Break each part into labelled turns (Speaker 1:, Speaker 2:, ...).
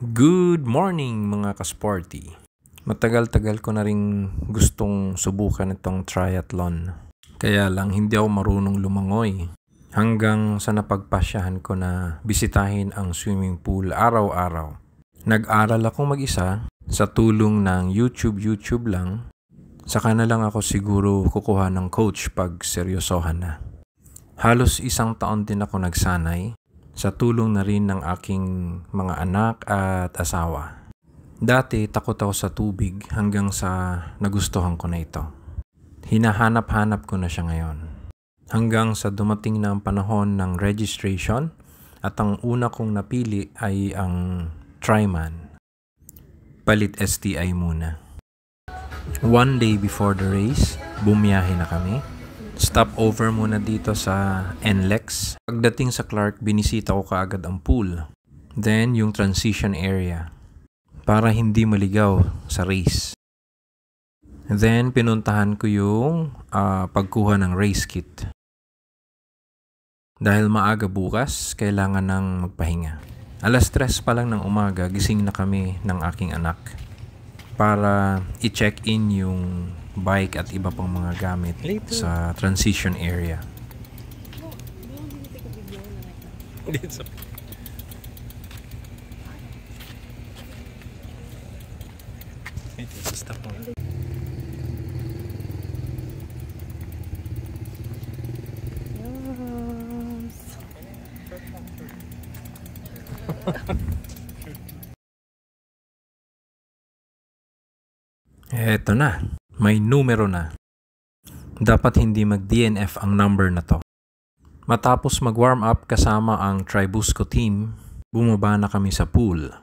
Speaker 1: Good morning mga ka-sporty. Matagal-tagal ko na rin gustong subukan itong triathlon. Kaya lang hindi ako marunong lumangoy. Hanggang sa napagpasyahan ko na bisitahin ang swimming pool araw-araw. Nag-aral ako mag-isa sa tulong ng YouTube lang. Saka na lang ako siguro kukuha ng coach pag seryosohan na. Halos 1 taon din ako nagsanay. Sa tulong na rin ng aking mga anak at asawa. Dati takot ako sa tubig hanggang sa nagustuhan ko na ito. Hinahanap-hanap ko na siya ngayon. Hanggang sa dumating na ang panahon ng registration at ang una kong napili ay ang Triman. Palit STI muna. One day before the race, bumiyahe na kami. Stop over muna dito sa NLEX. Pagdating sa Clark, binisita ko kaagad ang pool. Then, yung transition area. Para hindi maligaw sa race. Then, pinuntahan ko yung pagkuha ng race kit. Dahil maaga bukas, kailangan ng magpahinga. 3:00 pa lang ng umaga, gising na kami ng aking anak. Para i-check-in yung bike at iba pang mga gamit sa transition area. Eto na. May numero na. Dapat hindi mag-DNF ang number na to. Matapos mag-warm up kasama ang Tribusco team, bumaba na kami sa pool.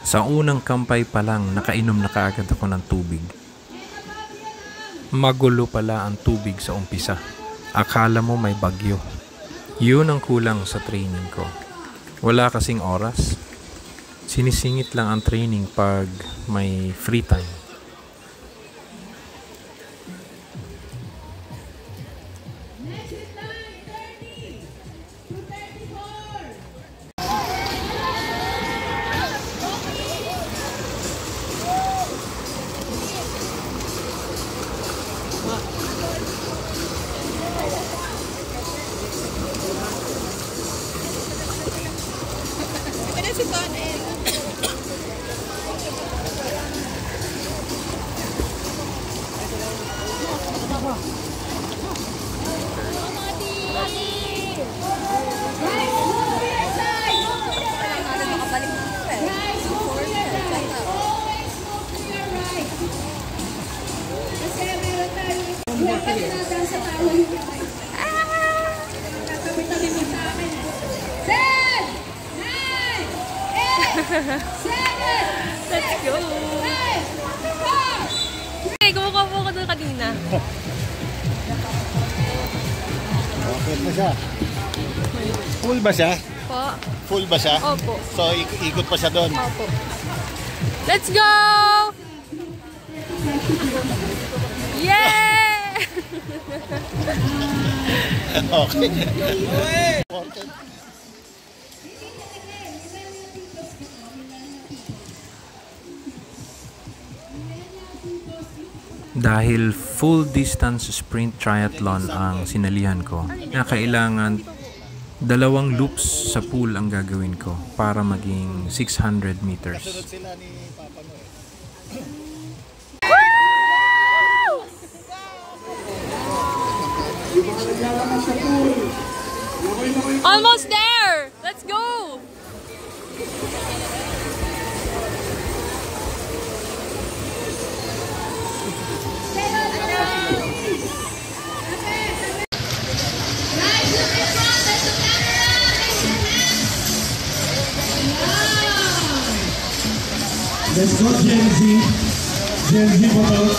Speaker 1: Sa unang kampay pa lang, nakainom na kaagad ako ng tubig. Magulo pala ang tubig sa umpisa. Akala mo may bagyo. Yun ang kulang sa training ko. Wala kasing oras. Sinisingit lang ang training pag may free time.
Speaker 2: Let's go! Hey, kumukuha po ako doon kanina.
Speaker 3: Okay pa siya. Full ba siya?
Speaker 2: Po.
Speaker 3: Full ba siya?
Speaker 2: Opo.
Speaker 3: So, ikot pa siya doon?
Speaker 2: Opo. Let's go! Yeah!
Speaker 3: Okay.
Speaker 1: Dahil full distance sprint triathlon ang sinalihan ko, na kailangan 2 loops sa pool ang gagawin ko para maging 600 meters.
Speaker 2: Almost there! Let's go!
Speaker 4: Let's go, Gen Z. Gen Z photos.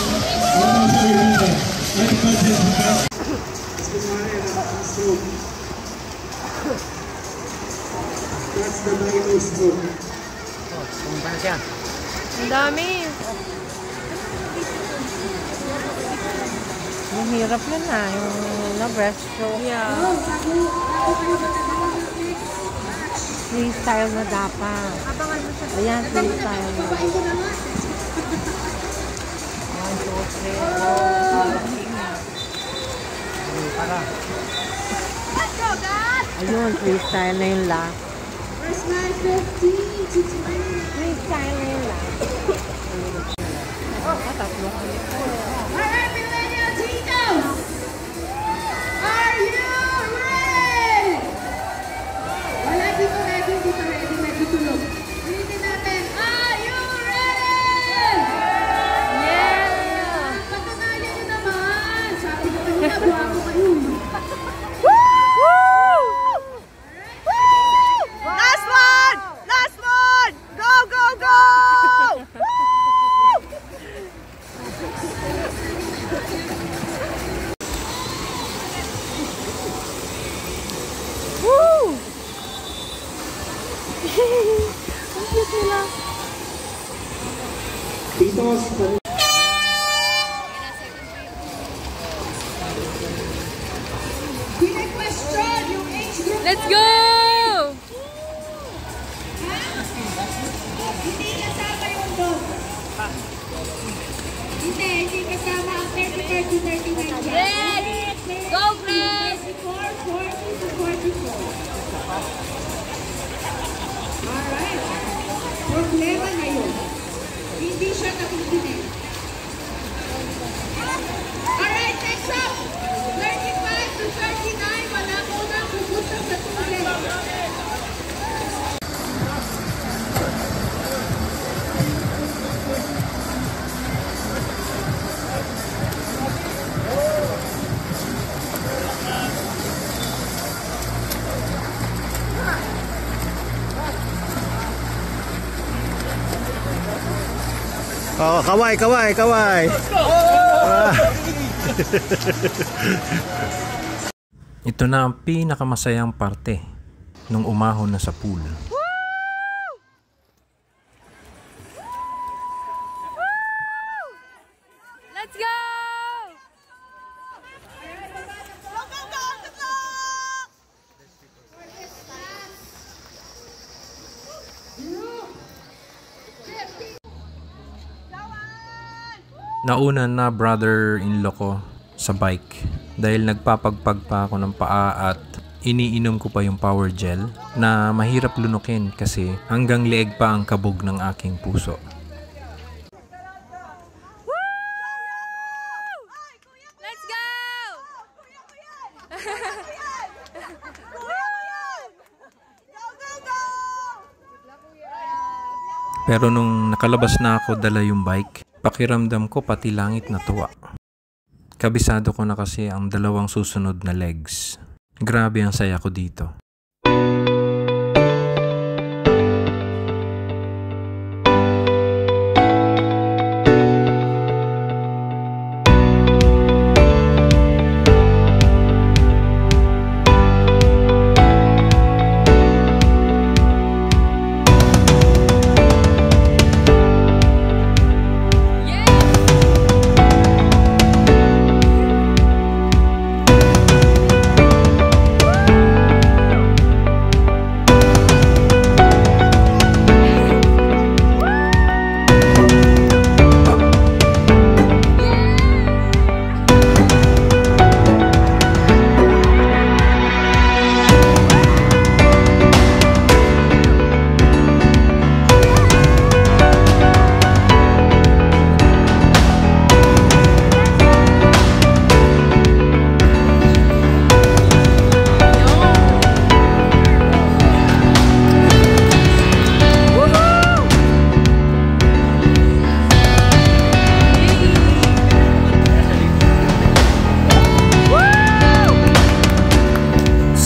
Speaker 4: Almost everywhere. Let's go, Gen Z. That's the Dino stroke.
Speaker 3: Pumunta na siya.
Speaker 2: Ang dami.
Speaker 5: Yung hirap yun ha, yung breaststroke.
Speaker 2: Yeah.
Speaker 5: Freestyle na dapat. Ayan, freestyle na. 1, 2, 3, ayun, freestyle na yung last. Freestyle na yung last. Tatlo ka ulit.
Speaker 6: Alright, Millennial Titos! Are you ready? Wala dito ready, medyo tulog. Ulitin natin, are you ready?
Speaker 2: Yeah!
Speaker 6: Patunayan nyo naman. Sabi ko kanina, buha ko kayo.
Speaker 5: Last one! Last one! Go, go, go! Woo! Ang cute nila.
Speaker 4: Titos,
Speaker 6: Pina-question yung age group.
Speaker 2: Let's go!
Speaker 6: Hindi kasama yung dog. Hindi kasama ang 33 to 39 years.
Speaker 2: Ready? Go, Chris!
Speaker 6: 34, 40 to 44. Alright. Problema na yun. Hindi siya nakikinig. Alright, next up. 35 to 39. Wala ko na pupunta sa tubig.
Speaker 3: Oh, kaway.
Speaker 1: Ito na ang pinakamasayang parte nung umahon na sa pool.
Speaker 2: Let's go!
Speaker 1: Nauna na brother-in-law ko sa bike dahil nagpapagpag pa ako ng paa at iniinom ko pa yung power gel na mahirap lunukin kasi hanggang leeg pa ang kabog ng aking puso.
Speaker 2: Let's go!
Speaker 1: Pero nung nakalabas na ako dala yung bike, pakiramdam ko pati langit natuwa. Kabisado ko na kasi ang dalawang susunod na legs. Grabe ang saya ko dito.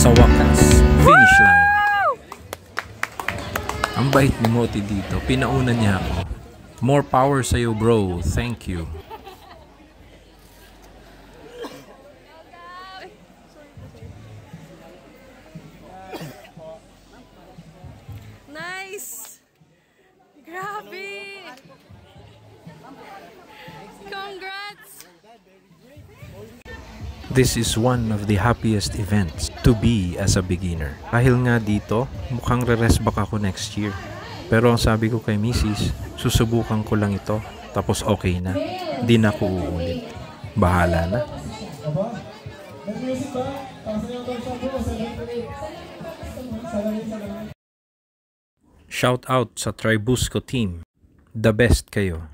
Speaker 1: Sa wakas, finish line. Ang bait ni Moti dito, pinauna niya ako. More power sa'yo bro, thank you.
Speaker 2: Grabe! Congrats!
Speaker 1: This is one of the happiest events to be as a beginner. Dahil nga dito, mukhang re-rest back ako next year. Pero ang sabi ko kay Mrs., susubukan ko lang ito, tapos okay na. Di na ako uulit. Bahala na. Shout out sa Tribusco team. The best kayo.